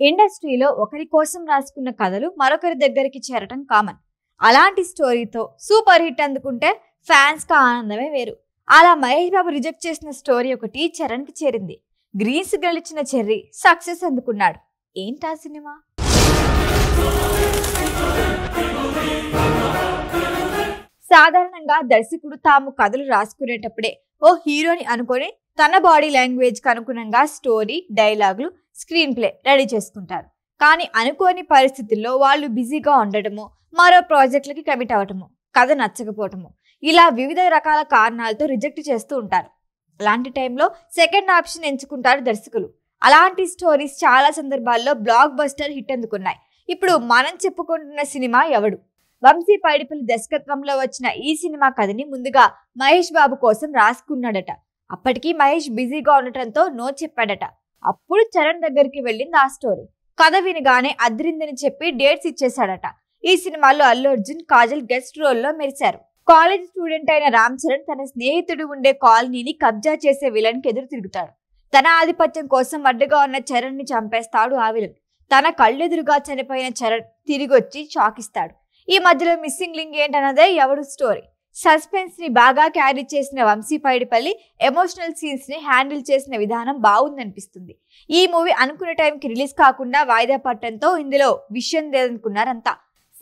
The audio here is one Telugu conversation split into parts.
ఇండస్ట్రీలో ఒకరి కోసం రాసుకున్న కథలు మరొకరి దగ్గరికి చేరటం కామన్. అలాంటి స్టోరీతో సూపర్ హిట్ అందుకుంటే ఫ్యాన్స్ కి ఆనందమే వేరు. అలా మహేష్ బాబు రిజెక్ట్ చేసిన స్టోరీ ఒకటి చరణ్ కి చేరింది. గ్రీన్ సిగ్నల్ ఇచ్చిన చెర్రీ సక్సెస్ అందుకున్నాడు. ఏంటా సినిమా? సాధారణంగా దర్శకుడు తాము కథలు రాసుకునేటప్పుడే ఓ హీరోని అనుకొని తన బాడీ లాంగ్వేజ్ కు అనుగుణంగా స్టోరీ, డైలాగులు, స్క్రీన్ ప్లే రెడీ చేసుకుంటారు. కానీ అనుకోని పరిస్థితుల్లో వాళ్ళు బిజీగా ఉండటము, మరో ప్రాజెక్టులకి కమిట్ అవటము, కథ నచ్చకపోవటము, ఇలా వివిధ రకాల కారణాలతో రిజెక్ట్ చేస్తూ ఉంటారు. అలాంటి టైంలో సెకండ్ ఆప్షన్ ఎంచుకుంటారు దర్శకులు. అలాంటి స్టోరీస్ చాలా సందర్భాల్లో బ్లాక్ బస్టర్ హిట్ అందుకున్నాయి. ఇప్పుడు మనం చెప్పుకుంటున్న సినిమా ఎవడు. వంశీ పైడిపల్లి దర్శకత్వంలో వచ్చిన ఈ సినిమా కథని ముందుగా మహేష్ బాబు కోసం రాసుకున్నాడట. అప్పటికి మహేష్ బిజీగా ఉండటంతో నో చెప్పాడట. అప్పుడు చరణ్ దగ్గరికి వెళ్ళింది ఆ స్టోరీ. కథ వినగానే అద్రిందని చెప్పి డేట్స్ ఇచ్చేశాడట. ఈ సినిమాలో అల్లు అర్జున్, కాజల్ గెస్ట్ రోల్లో మెరిశారు. కాలేజ్ స్టూడెంట్ అయిన రామ్ చరణ్ తన స్నేహితుడు ఉండే కాలనీని కబ్జా చేసే విలన్ కి ఎదురు తిరుగుతాడు. తన ఆధిపత్యం కోసం అడ్డుగా ఉన్న చరణ్ ని చంపేస్తాడు ఆ విలన్. తన కళ్ళెదురుగా చనిపోయిన చరణ్ తిరిగొచ్చి షాక్ ఇస్తాడు. ఈ మధ్యలో మిస్సింగ్ లింక్ ఏంటన్నదే ఎవడు స్టోరీ. సస్పెన్స్ ని బాగా క్యారీ చేసిన వంశీ పైడిపల్లి ఎమోషనల్ సీన్స్ ని హ్యాండిల్ చేసిన విధానం బాగుందనిపిస్తుంది. ఈ మూవీ అనుకునే టైంకి రిలీజ్ కాకుండా వాయిదా పట్టడంతో ఇందులో విషయం లేదనుకున్నారంతా.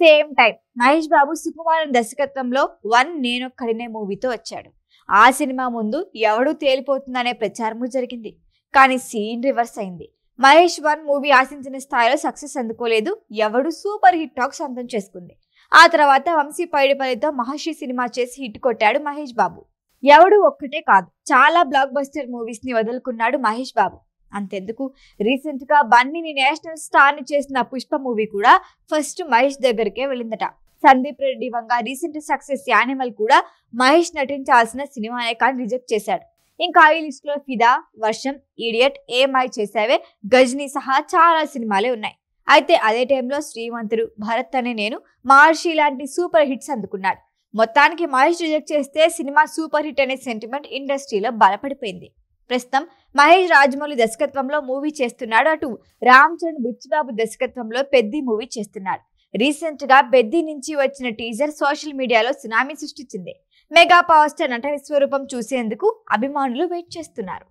సేమ్ టైం మహేష్ బాబు సుకుమారన్ దర్శకత్వంలో వన్ నేనొక్కడినే మూవీతో వచ్చాడు. ఆ సినిమా ముందు ఎవడు తేలిపోతుందనే ప్రచారము జరిగింది. కానీ సీన్ రివర్స్ అయింది. మహేష్ వన్ మూవీ ఆశించిన స్థాయిలో సక్సెస్ అందుకోలేదు. ఎవడు సూపర్ హిట్ టాక్ సొంతం చేసుకుంది. ఆ తర్వాత వంశీ పైడిపల్లితో మహర్షి సినిమా చేసి హిట్ కొట్టాడు మహేష్ బాబు. ఎవడు ఒక్కటే కాదు, చాలా బ్లాక్ బస్టర్ మూవీస్ ని వదులుకున్నాడు మహేష్ బాబు. అంతెందుకు, రీసెంట్ గా బన్నీని నేషనల్ స్టార్ ని చేసిన పుష్ప మూవీ కూడా ఫస్ట్ మహేష్ దగ్గరికే వెళ్ళిందట. Sandeep Reddy Vanga recent success animal కూడా మహేష్ నటించాల్సిన సినిమానే కానీ రిజెక్ట్ చేశాడు. ఇంకా ఈ లిస్ట్ లో ఫిదా, వర్షం, ఈడియట్, ఏమై చేసావే, గజనీ సహా చాలా సినిమాలే ఉన్నాయి. అయితే అదే టైంలో శ్రీమంతుడు, భరత్ అనే నేను, మహర్షి లాంటి సూపర్ హిట్స్ అందుకున్నాడు. మొత్తానికి మహేష్ రిజెక్ట్ చేస్తే సినిమా సూపర్ హిట్ అనే సెంటిమెంట్ ఇండస్ట్రీలో బలపడిపోయింది. ప్రస్తుతం మహేష్ రాజమౌళి దర్శకత్వంలో మూవీ చేస్తున్నాడు. అటు రామ్ చరణ్ బుచ్చిబాబు దర్శకత్వంలో పెద్ది మూవీ చేస్తున్నాడు. రీసెంట్ గా పెద్ది నుంచి వచ్చిన టీజర్ సోషల్ మీడియాలో సునామీ సృష్టించింది. మెగా పవర్ స్టార్ నట విశ్వరూపం చూసేందుకు అభిమానులు వెయిట్ చేస్తున్నారు.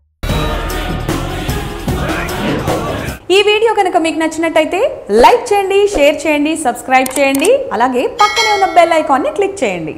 ఈ వీడియో కనుక మీకు నచ్చినట్టయితే లైక్ చేయండి, షేర్ చేయండి, సబ్స్క్రైబ్ చేయండి. అలాగే పక్కనే ఉన్న బెల్ ఐకాన్ని క్లిక్ చేయండి.